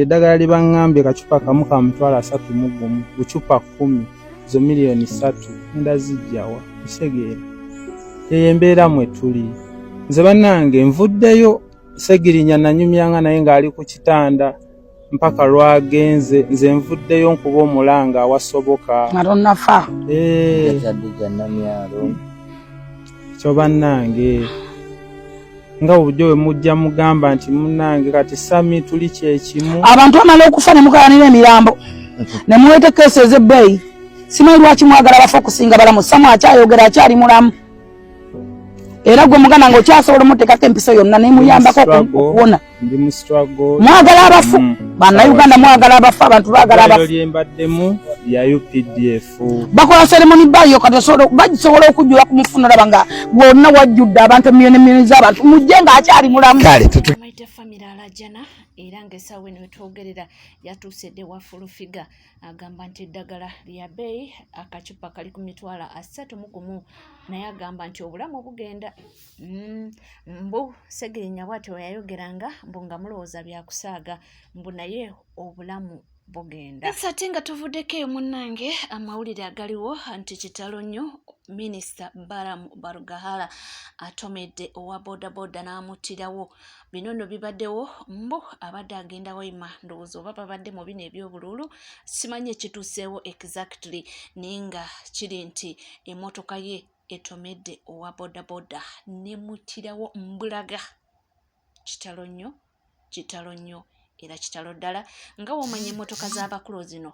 eddagala libangambye kacupa kamu ka mutwalo 31 bucupa 10 zo miliyoni 3 enda zijjawa kusegeera eyo embeera mwe tuli. Nze bannange nvuddeyo Segirinya nanyumyanga naye ng'ali ku kitanda mpaka lwagenze nze nvuddeyo nkuba omulanga awasoboka maronafa kyo bannange nga obujjo we mujja mugamba nti munnange kati sami tuli kyekimu abantu amala okufa ne mukalanira emirambo ne muwete keesi ez'ebbeeyi simanyi lwaki mwagala bafa okusinga balamu Samu akyayogera akyali mulamu era gwe muganda ng'okyasobola omuteekako empisa yonna nemuyambako okuwona ndi mu struggle mwagala abafu bannayuganda mwagala abafu abantu baagala abafu lyembaddemu lya UPDF bakola seremoni bayo kati bagisobola okujjula ku mufuno olaba nga bwonna wajjudde abantu emiyoni z'abantu mujje ng'akyali mulamu maite famire alajana era ng'essaawa eno wetwogerera yatuusedde wa fulufiga agamba nti eddagala lya bbeeyi akacupa kali ku mitwalo 31 naye agamba nti obulamu bugenda mbu Segirinya bw'atyo yayogeranga mbu nga mulowooza byakusaaga mbu naye obulamu bugenda. Ate nga tuvuddeko eyo munnange amawulire agaliwo nti kitalo nnyo Minisita Baramu Barugahala atomedde owa bodaboda n'amuttirawo. Bino nno bibaddewo mbu abadde agenda wayima ndowooza oba babadde mu bino eby'obululu simanyi ekituuseewo exactly naye nga kiri nti emmotoka ye etomedde owa bodaboda nemuttirawo mbulaga. Kitalo nnyo era kitalo ddala nga womanya emmotoka z'abakulu zino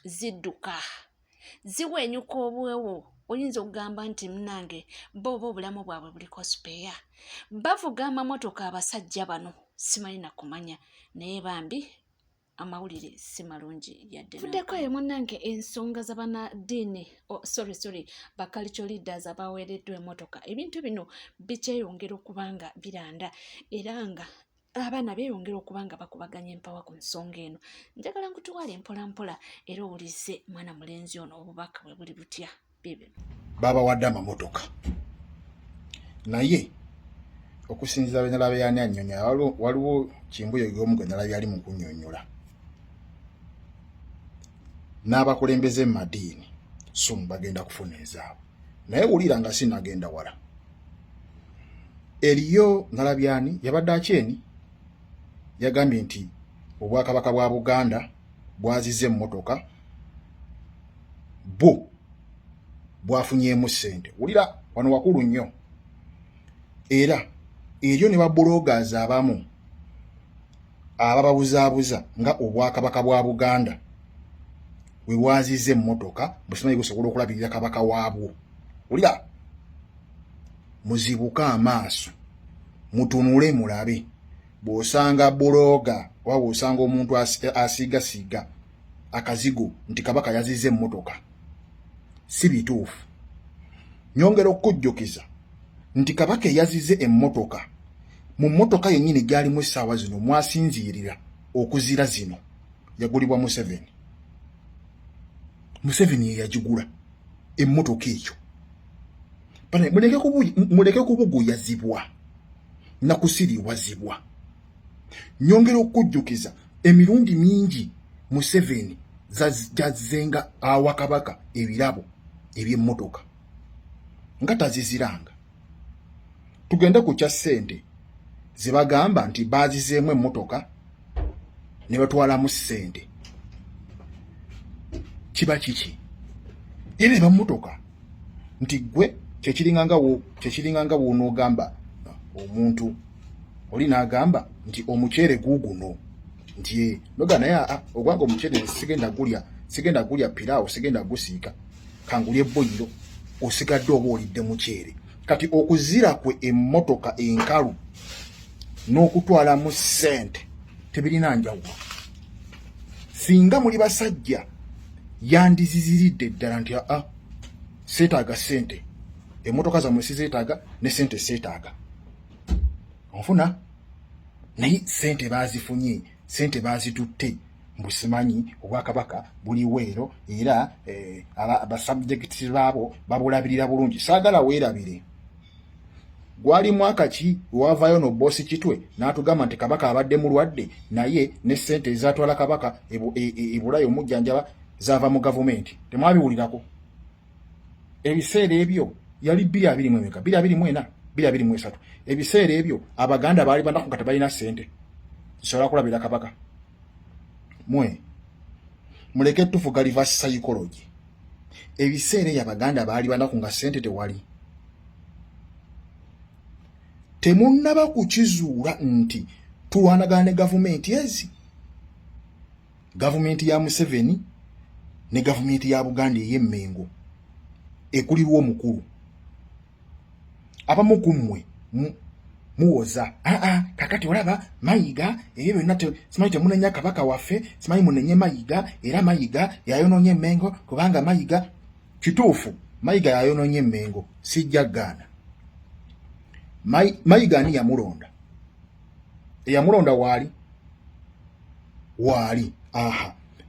zidduka ziwenyuka obwewo oyinza okugamba nti munnange booba obulamu bwabwe buliko sipeya bavuga amamotoka abasajja bano simanyi nakumanya naye bambi amawulire si malungi yadde tuddeko eyo munnange ensonga z'abannaddiini ba cultural leaders abaweereddwa emmotoka ebintu bino bikyeyongera okuba nga biranda era nga abaana beeyongera okuba nga bakubaganya empawa ku nsonga eno. Njagala nkutuwale mpolampola era owulize mwana mulenzi ono obubaka bwe buli butya bibe babawadde amamotoka naye okusinziira bwe nalaba yani annyonnyola waliwo kimbuyo y'omu gwe nalabye ali mu kunnyonnyola n'abakulembeze mu madiini sumu bagenda kufuna ezaabwe naye wulira nga sinagenda wala eriyo nalabyani yabadde akyeni yagambye nti obwakabaka bwa Buganda bwazize emmotoka bwafunyeemu ssente wulira wano wakulu nnyo era eryo ne babulogazi abamu abababuzaabuza nga obwakabaka bwa Buganda we bwazize emmotoka busimanyi busobola okulabirira kabaka waabwo wulira muzibuka amaaso mutunule mulabe bw'osanga buloga oba bw'osanga omuntu asiigasiiga akazigo nti kabaka yazize emmotoka si bituufu. Nyongera okujjukiza nti kabaka yazize emmotoka mu mmotoka yennyini gyalimu essaawa zino mwasinziirira okuzira zino yagulibwa Museveni ye yagigula emmotoka ekyo muleke kubuguyazibwa nakusiriwazibwa. Nyongera okujjukiza emirundi mingi Museveni jazzenga awa kabaka ebirabo eby'emmotoka nga taziziranga. Tugenda ku kya ssente ze bagamba nti baazizeemu emmotoka ne batwalamu ssente kiba kiki era eba mmotoka nti gwe kyekiringanga bw'onoogamba omuntu oli n'agamba nti omuceere guuguno nti noga naye ogwanga omuceere sigenda gulya piraawo sigenda gusiika kangulya ebboyiro osigadde oba olidde muceere kati okuzira kwe emmotoka enkalu n'okutwalamu ssente tebirina njawulo. Singa muli basajja yandiziziridde ddala nti seetaaga ssente emmotoka zammwe sizeetaaga ne ssente seetaaga onfuna naye ssente baazifunye ssente baazitutte mbusimanyi obwakabaka buliwo ero era abasubjekiti baabo babulabirira bulungi saagala weerabire gwali mwaka ki wavayo no bosi kitwe n'atugamba nti kabaka abadde mulwadde naye ne ssente ezatwala kabaka ebulayo omujjanjaba zava mu gavumenti temwabiwulirako ebiseera ebyo yali 2023 ebiseera ebyo abaganda baali banaku nga tebalina ssente zisobola kulabira kabaka muleke tufuga reverse psychology ebiseera ebyo abaganda baali banaku nga ssente tewali temunnaba kukizuula nti tulwanagana ne gavumenti ezi gavumenti ya Museveni ne gavumenti ya Buganda ey'Emmengo ekulirwa omukulu abamu kummwe muwoza kakati olaba Mayiga ebyo byonna simanyi temunenya kabaka waffe simanyi munenye Mayiga era Mayiga yayonoonye Emmengo kubanga Mayiga kituufu Mayiga yayonoonye Emmengo sijja gaana Mayiga ani yamulonda eyamulonda waali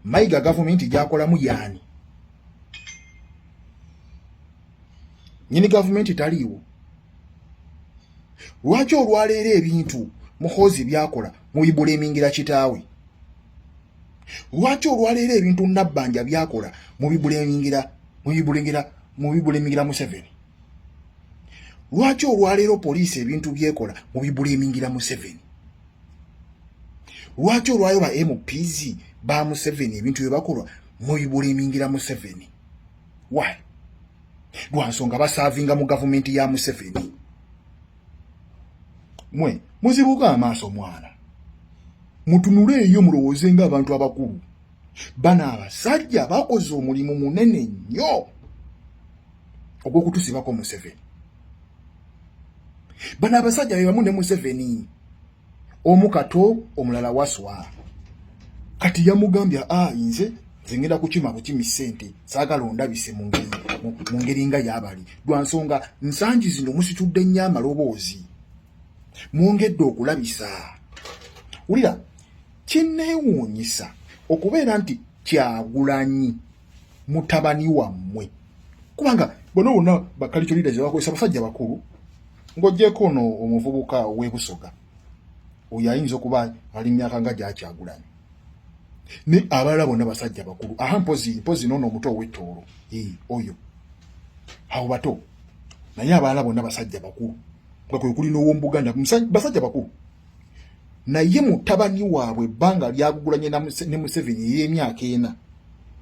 Mayiga gavumenti gyakolamu yaani nyini gavumenti taliiwo lwaki olwaleero ebintu muhoozi byakola mubibulemingira kitaawe lwaki olwaleero ebintu Nabbanja byakola mubibulemingira Museveni lwaki olwaleero poliisi ebintu byekola mubibulemingira Museveni lwaki olwayo ba MPs ba Museveni ebintu byebakolwa mubibulemingira Museveni why lwansonga basaavinga mu gavumenti ya Museveni muzibuka amaaso mwana mutunule eyo mulowooze ng'abantu abakulu bana abasajja bakoze omulimu munene nnyo ogw'okutusibako Museveni bana abasajja be bamu ne Museveni omu kato omulala waswa kati yamugambya nze ngenda kukima bukimi ssente saagala ondabise mu ngeri nga y'abali lwansonga nsangi zino musitudde nnyo amaloboozi mwongedde okulabisa wulira kinneewuunyisa okubeera nti Kyagulanyi mutabani wammwe kubanga bonna bakalityo leaders bakozesa basajja bakulu ng'oggyeko ono omuvubuka w'e oyo ayinza okuba ali myaka nga gya Kyagulanyi ne abalala bonna basajja bakulu mpozi noono omuto ow'ettoolo oyo awo bato naye abalala bonna basajja bakulu nga kwe kuli n'ow'Omubuganda basajja bakulu naye mutabani waabwe ebbanga lyagugulanye ne Museveni ey'emyaka 4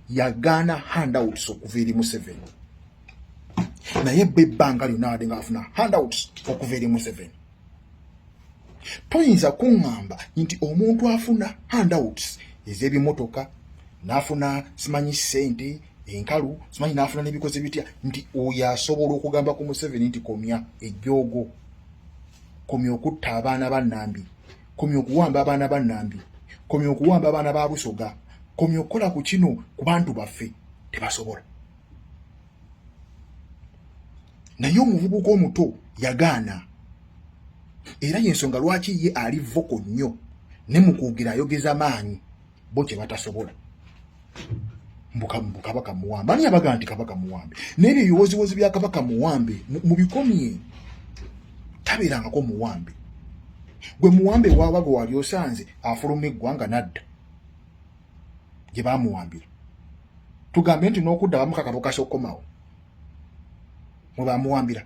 yagaana handouts okuva eri Museveni naye ebbanga lyonna wadde ng'afuna handouts okuva eri Museveni toyinza kuŋŋamba nti omuntu afuna handouts ez'ebimotoka n'afuna simanyi ssente enkalu simanyi n'afuna n'ebikoze bitya nti oyo asobola okugamba ku Museveni nti komya ejjoogo komya okutta abaana ba Nambi komya okuwamba abaana ba Nambi komya okuwamba abaana ba Busoga komya okukola ku kino ku bantu baffe tebasobola naye omuvubuka omuto yagaana era yensonga lwaki ye ali voko nnyo ne mukugira ayogeza maanyi bo kye batasobola kabaka muwambe ani abaga nti kabaka muwambe n'ebyo ebiwoziwozi bya kabaka muwambe mubikomye tabeerangako muwambe gwe muwambe waabago wali osanze afuluma eggwanga nadda gye baamuwambira tugambe nti n'okudda bamukakabo kasokomawo mwe baamuwambira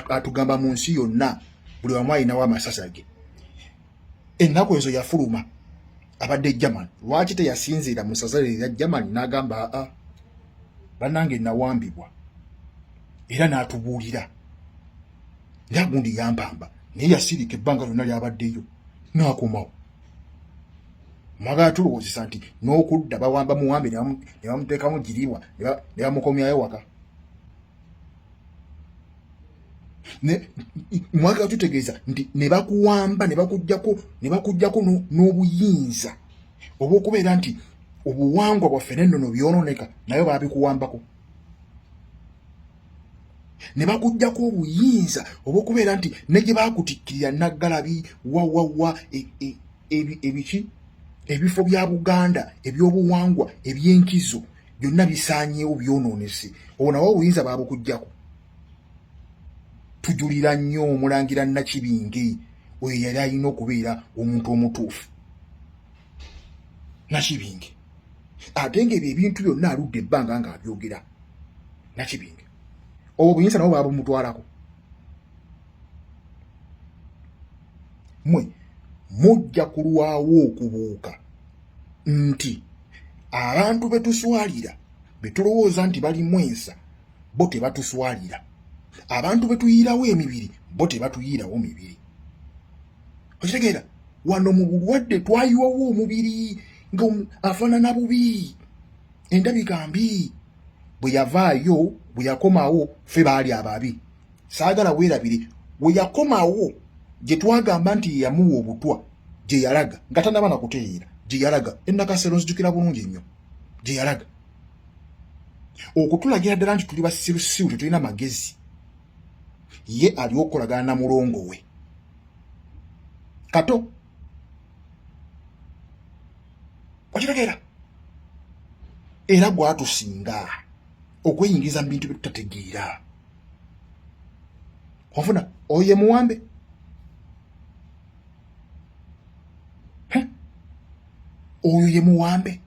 atugamba mu nsi yonna buli wamu ayinawo amasasa ge ennaku ezo yafuluma abadde German lwaki teyasinziira mu ssaza lya German n'agamba bannange nawambibwa era n'atubuulira era gundi yampamba naye yasirika ebbanga lyonna lyabaddeyo n'akomawo mwagala tulowoozesa nti n'okudda bawamba muwambe ne bamuteekamu giriibwa ne bamukomyayo waka mwagala tutegeeza nti ne bakuwamba ne bakuggyako n'obuyinza obw'okubeera nti obuwangwa bwaffe n'ennono byonooneka nayo baabikuwambako ne bakuggyako obuyinza obw'okubeera nti ne gye baakutikkirira Naggalabi wawawa ebiki ebifo bya Buganda eby'obuwangwa eby'enkizo byonna bisaanyeewo byonoonese obwo nawo obuyinza baabukuggyako tujulira nnyo omulangira Nakibinge oyo yali alina okubeera omuntu omutuufu. Nakibinge ate ng'ebyo ebintu byonna aludde ebbanga ng'abyogera. Nakibinge obwo buyinza nabo baabumutwalako. Mmwe mujja kulwawo okubuuka nti abantu betuswalira betulowooza nti bali mwensa bo tebatuswalira, abantu betuyiirawo emibiri bo tebatuyiirawo mibiri. Okitegeera wano mu bulwadde twayiwawo omubiri nga afaanana bubi, endabika mbi. Bwe yavaayo bwe yakomawo ffe baali ababi, saagala weerabire. Bwe yakomawo gye twagamba nti yamuwa obutwa gye yalaga nga tanaba na kutereera, gye yalaga ennakasero nzijukira bulungi nnyo, gye yalaga okutulagira ddala nti tuli basirusiru tetulina magezi. Ye ali okolagana na mulongo we Kato. Okitegeera era gwatusinga okweyingiza mu bintu bye tutategeera. Ofuna oyo ye muwambe. Oyo ye muwambe.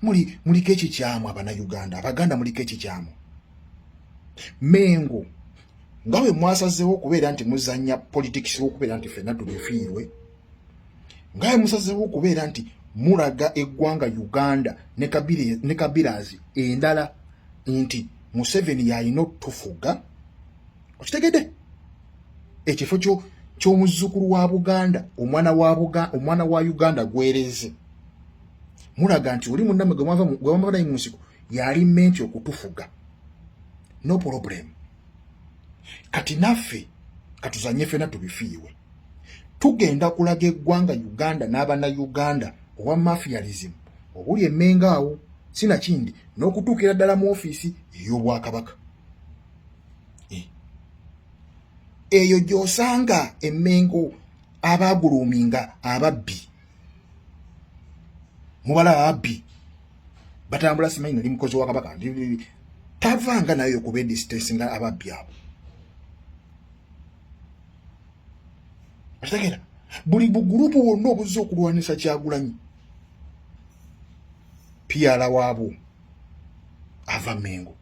Muliko ekikyamu Abannayuganda, Abaganda muliko ekikyamu. Mengo nga bwe mwasazeewo okubeera nti muzannya politics okubeera nti ffenna tubifiirwe, nga bwe musazeewo okubeera nti mulaga eggwanga Uganda ne Kabilazi endala nti Museveni yalina otufuga. Okitegedde ekifo ky'omuzzukulu wa Buganda, omwana wa Uganda gwereze, mulaga nti oli munnammwe gwe mwava naye mu nsiko yali menti okutufuga. No problem. Kati naffe katuzanye ffenna tubifiiwe, tugenda kulaga eggwanga Uganda n'Abannayuganda owa mafialism obuli emmenga awo sinakindi n'okutuukira ddala mu ofiisi ey'Obwakabaka. Eyo gy'osanga emmengo abaaguluuminga ababbi, mubala ababbi batambula simanyi nali mukozi wa Kabaka, tavanga nayo okuba distance nga ababbi abo. Okitegeera buli bugurupu wonna obuzza okulwanisa Kyagulanyi piala waabo ava Mengo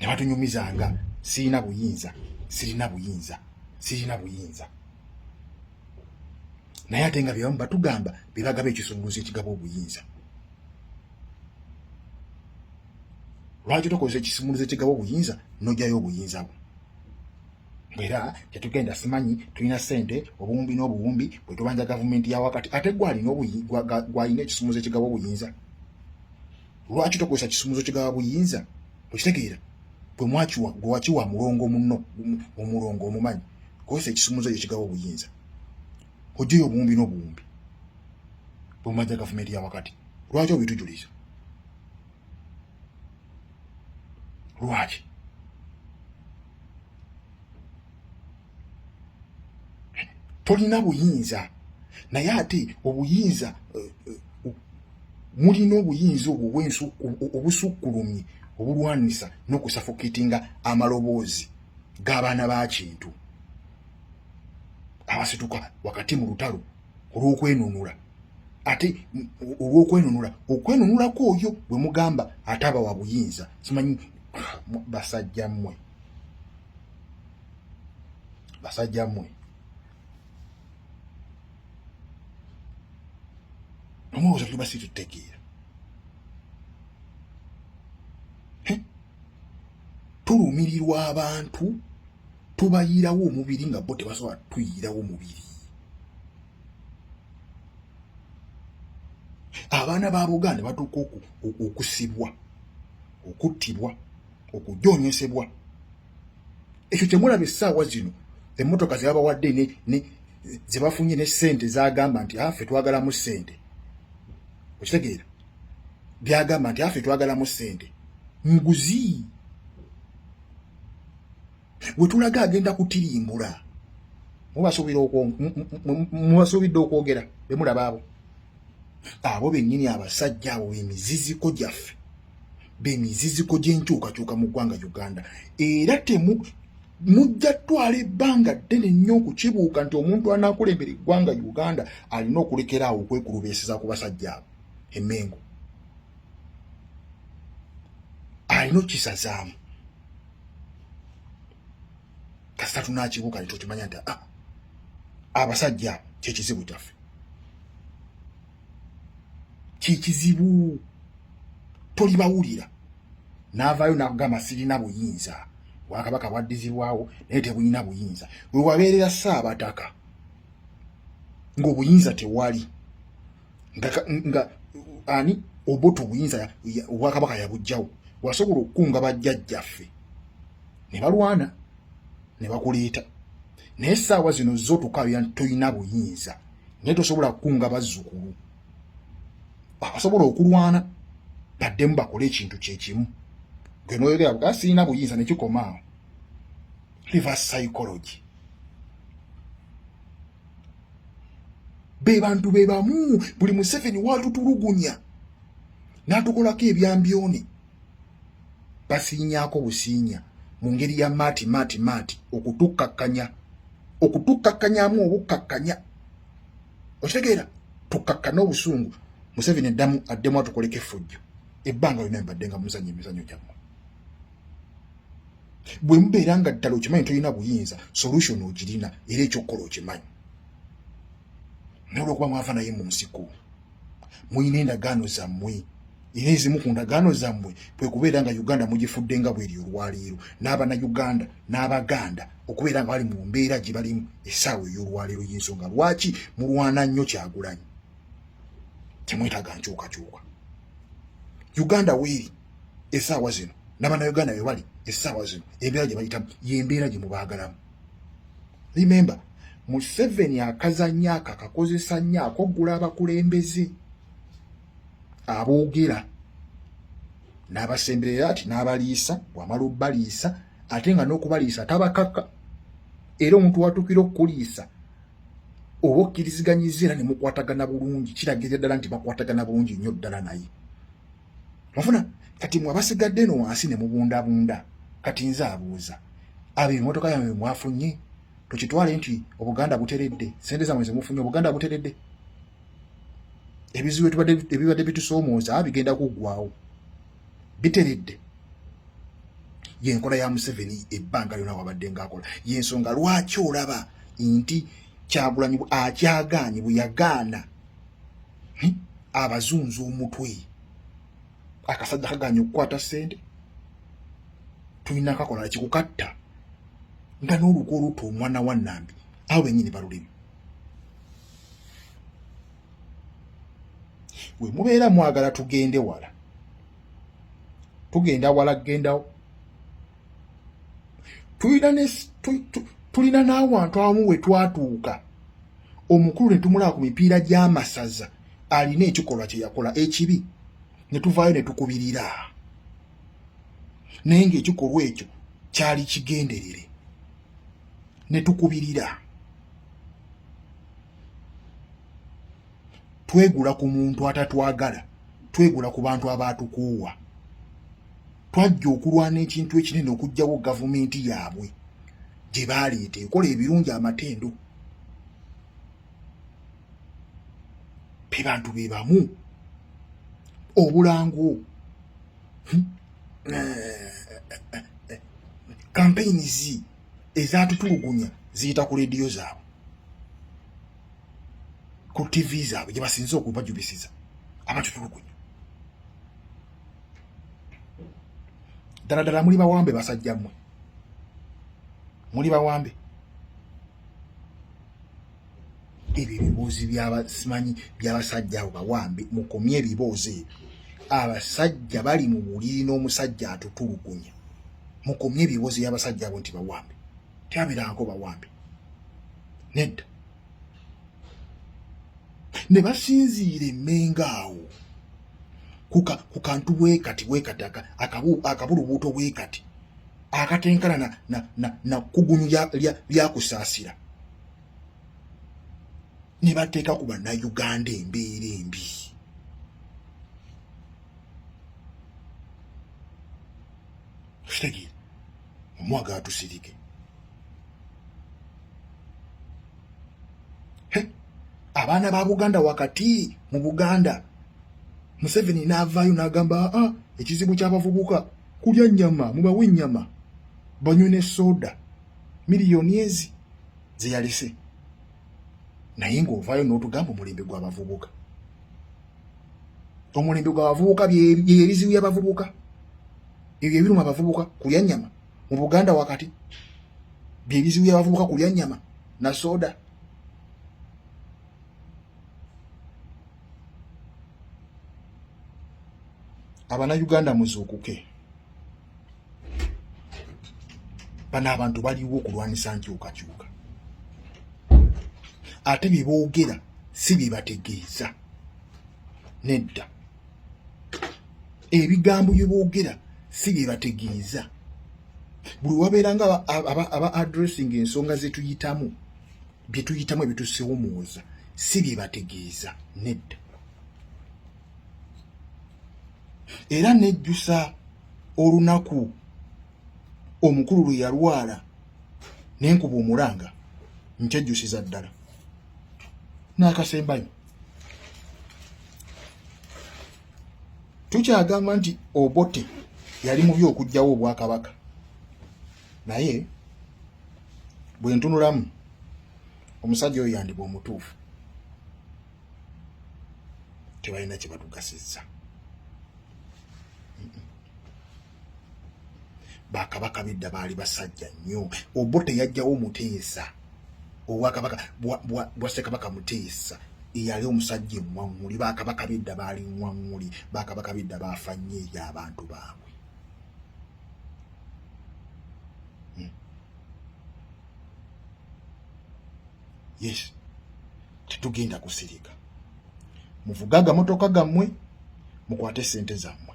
ne batunyumizanga sirina buyinza naye ate nga byebamu batugamba bebagaba ekisumuluzo ekigaba obuyinza. Lwaki tokozesa ekisumuluzo ekigaba obuyinza n'ojjayo obuyinza bwo? Era tetugenda simanyi tulina ssente obuwumbi n'obuwumbi bwe tubanja gavumenti ya wakati ate gwalina ekisumuluzo ekigaba obuyinza. Lwaki tokozesa kisumuluzo ekigaba buyinza? Okitegeera bwe wakiwa mulongo munno omulongo omumanyi kozesa ekisumuluzo ekigaba obuyinza, ojjayo obuwumbi n'obuwumbi bwe mumanja gavumenti ya wakati. Lwaki obitujuliza? Lwaki? Tolina buyinza naye ate obuyinza mulina obuyinza obwo obusukkulumye obulwanisa n'okusafoketinga amaloboozi g'abaana ba kintu abasituka wakati mu lutalo olw'okwenunula. Ate okwenunulako oyo bwe mugamba ate aba wa buyinza simanyi. Basajja mmwe omulowooza tuliba si tutegeera. Tulumirirwa abantu tubayiirawo omubiri nga bo tebasobola tuyiirawo omubiri. Abaana ba Buganda batuuka okusibwa, okuttibwa, okujoonyesebwa. Ekyo kyemulaba essaawa zino emmotoka ze babawadde ze bafunye ne ssente zagamba nti ffe twagalamu ssente. Okitegeera byagamba nti ffe twagalamu ssente nguzi. We tulaga agenda kutirimbula mubasuubidde okwogera bemulaba abo bennyini abasajja abo emiziziko gyaffe b'emiziziko gy'enkyukakyuka mu ggwanga Uganda era mujja twala ebbanga ddene nnyo okukibuuka nti omuntu anaakulembera eggwanga Uganda alina okulekeraawo okwekulubeeseza ku basajja abo emmengo alina okukisazaamu kasita tunaakibuuka ne tukimanya nti abasajja abo kyekizibu kyaffe kikizibu tolibawulira n'avaayo n'akugamba sirina buyinza Bwakabaka bwaddizibwawo naye tebulina buyinza we wabeerera Ssaabataka ng'obuyinza tewali nga ani Obote obuyinza Obwakabaka yabuggyawo wasobola okukunga bajjajjaffe ne balwana ne bakuleeta naye essaawa zino zo tukabya tolina buyinza naye tosobola kukunga bazzukulu abasobola okulwana baddemu bakole ekintu kyekimu gwe noyogera buga sirina buyinza nekikomaawo reverse psychology be bantu be bamu buli Museveni watutulugunya n'atukolako ebyambyone basiinyaako busiinya mu ngeri ya maati okutukkakkanyamu obukkakkanya okitegeera tukkakkana obusungu Museveni addemu atukoleko effujjo ebbanga lyonna mbadde nga muzannya emizannyo gyammwe bwe mubeera nga ddala okimanyi tolina buyinza solution ogirina era ekyokukola okimanyi naye olwokuba mwava naye mu nsiko muyina endagaano zammwe era ezimu ku ndagaano zammwe bwe kubeera nga Uganda mugifudde nga bweri olwaleero n'Abannayuganda n'Abaganda okubeera nga bali mu mbeera gye balimu essaawa ey'olwaleero y'ensonga lwaki mulwana nnyo Kyagulanyi temwetaaga nkyukakyuka Uganda weeri essaawa zino n'Abannayuganda be bali essaawa zino embeera gye bayitamu y'embeera gye mubaagalamu remember Museveni akazannya akakozesa nnyo akoggula abakulembeze aboogera n'abasemberera ati n'abaliisa bw'amala obbaliisa ate nga n'okubaliisa tabakaka era omuntu watuukira okukuliisa oba okkiriziganyizza era ne mukwatagana bulungi kiragirira ddala nti bakwatagana bulungi nnyo ddala naye mufuna kati mwe abasigadde eno wansi ne mubundabunda kati nze abuuza abo emmotoka yammwe mwafunye tukitwale nti Obuganda buteredde sente zammwe zemufunye Obuganda buteredde ebizibu ebibadde bitusoomooza bigenda kuggwaawo biteredde yenkola ya Museveni ebbanga lyonna wabadde ng'akola yensonga lwaki olaba nti Kyagulanyi akyagaanye bwe yagaana abazunza omutwe akasajja kagaanye okukwata ssente tulina kakola kikukatta nga n'oluko oluto omwana wa Nnambi awo bennyini balulimi we mubeera mwagala tugende wala tugenda wala gendawo tulina n'awantu awamu we twatuuka omukulu ne tumulaba ku mipiira gy'amasaza alina ekikolwa kye yakola ekibi ne tuvaayo ne tukubirira naye ng'ekikolwa ekyo kyali kigenderere ne tukubirira twegula ku muntu atatwagala twegula ku bantu abaatukuuwa twajja okulwana ekintu ekinene okugjawo gavumenti yaabwe gye baaleeta ekola ebirungi amatendo be bantu be bamu obulango campaigns ezatutulugunya ziyita ku leediyo zaabwe ku TV zaabwe gye basinze okubajubisiza abatutulugunya ddala muli bawambe basajja mmwe muli bawambe ebyo ebibuuzi by'abasimanyi by'abasajja abo bawambe mukomye ebibuuzi ebyo abasajja bali mu buliri n'omusajja atutulugunya mukomye ebibuuzi by'abasajja abo nti bawambe tyabeerangako bawambe nedda ne basinziira emmenga awo ku kantu bwekati akabulubuuto bwekati akatenkana na kugunyu lyakusaasira ne bateeka ku Bannayuganda embeera embi Kitegeera omwaga atusirike. Abaana ba Buganda wakati mu Buganda Museveni n'avaayo n'agamba ekizibu ky'abavubuka kulya nnyama, mubawe ennyama banywe ne soda miliyoni ezi ze yalese. Naye ng'ovaayo n'otugamba omulembe gw'abavubuka. Omulembe gw'abavubuka byebizibu by'abavubuka, ebyo ebiruma abavubuka kulya nnyama mu Buganda wakati, byebizibu by'abavubuka kulya nnyama na soda. Abannayuganda muzuukuke. Bano abantu baliwo okulwanisa nkyukakyuka. Ate bye boogera si bye bategeeza. Nedda. Ebigambo bye boogera si bye bategeeza. Buli wabeera nga aba addressing ensonga ze tuyitamu, bye tuyitamu ebitusiwumuuza si bye bategeeza. Nedda. Era nejjusa olunaku omukulu lwe yalwala n'enkuba omulanga, nkyejjusiza ddala n'akasembayo. Tukyagamba nti Obote yali mu by'okuggyawo obwakabaka, naye bwe ntunulamu omusajja oyo yandiba omutuufu. Tebalina kye batugasizza. Bakabaka bidda baali basajja nnyo. Obote yajjawo Muteesa, obwakabaka bwa Ssekabaka Muteesa eyali omusajja emmwaŋŋuli. Bakabaka bidda baali ŋŋwaŋŋuli. Bakabaka bidda baafa nnyo eri abantu baabwe. Yes, tetugenda kusirika. Muvuga agamotoka gammwe, mukwate ssente zammwe.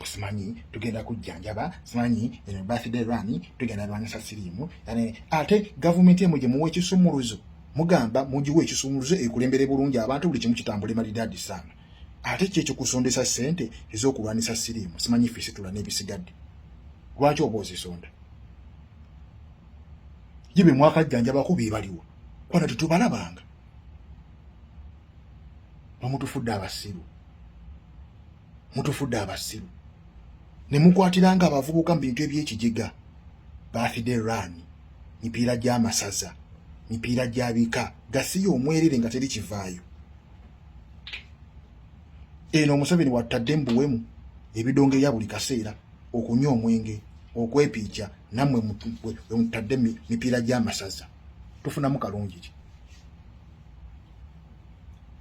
Simanyi tugenda kujjanjaba, simanyi birthday run tugenda lwanyisa siriimu. Ate gavumenti emu gye muwa ekisumuluzo mugamba mugiwa ekisumuluzo ekulembere bulungi abantu buli kimu kitambule malidaadi sana. Ate kyekyo kusondesa ssente ez'okulwanisa siriimu. Simanyi ffe situla n'ebisigadde. Lwaki oba ozisonda? Ye be mwakajjanjabako be baliwo. Kwana tetubalabanga. Mutufudde abasiru. Mutufudde abasiru. Ne mukwatiranga abavubuka mu bintu eby'ekijiga. Birthday run, mipiira gy'amasaza, mipiira gya bika, gasiyo omwerere nga teri kivaayo. Eno Museveni wattadde mbuwemu ebidonge ya buli kaseera okunywa omwenge, okwepiica, nammwe we mutadde mipiira gy'amasaza. Tufunamu kalungi ki?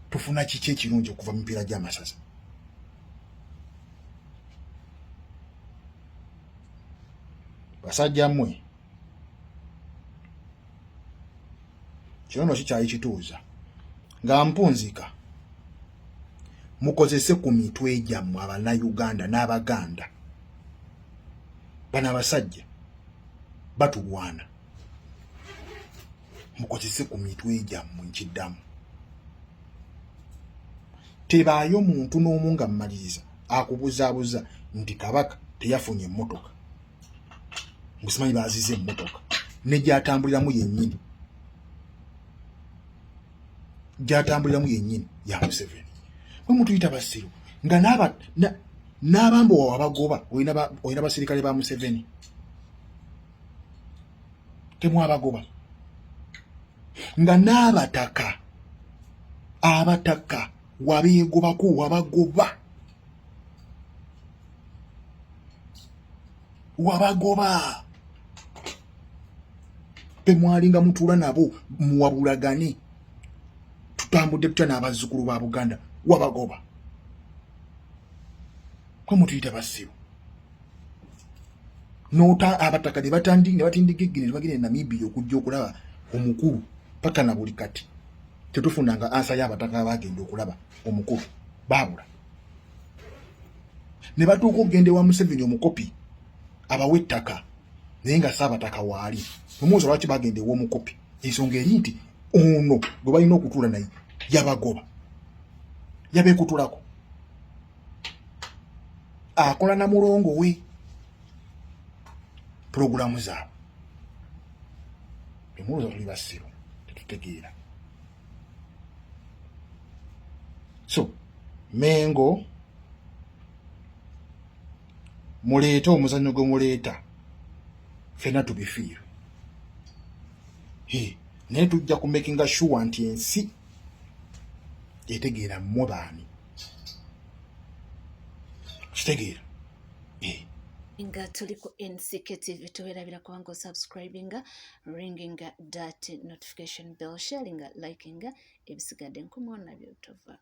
Tufuna kiki ekirungi okuva mu mipiira gy'amasaza? Basajja mmwe, kino nno kikyali kituuza nga mpunzika mukozese ku mitwe gyammwe Abannayuganda n'Abaganda. Bano abasajja batulwana. Mukozese ku mitwe gyammwe nkiddamu. Tebaayo muntu n'omu nga mmaliriza akubuzaabuza nti Kabaka teyafunye emmotoka. Musimanyi baazize emmotoka ne gyatambuliramu yennyini. Gyatambuliramu yennyini ya Museveni. Bwe mutuyita basiru nga n'abambo wawe abagoba olina basirikale ba Museveni. Temwabagoba. Nga n'abataka wabeegobako wabagoba. Wabagoba. Pe mwalinga mutuula nabo muwabulagane. Tutambudde tutya n'abazzukulu ba Buganda. Wabagoba. Kwe mutuyita basiru. Nota abataka ne batindiga eggine ne bagenda e Namibia okujja okulaba omukulu paka na buli kati. Tetufunanga ansa y'abataka abagenda okulaba omukulu. Baabula. Ne batuuka okugenda ewa Museveni omukopi abawe ettaka naye nga Ssaabataka waali. Mumubuuza lwaki bagenda ew'omukopi. Ensonga eri nti ono gwe balina okutuula naye yabagoba. Yabeekutulako. Akola na mulongo we puroguramu zaabwe bemuloza tuli basiru tetutegeera. So Mengo muleeta omuzannyo gwe muleeta fena tubifiira naye tujja kumakinga sure nti ensi etegeera mmwe baani kitegeera nga tuli ku NCK TV tuwerabira kubanga subscribinga ringinga that notification bell sharinga likinga ebisigadde nkumu nabyo tova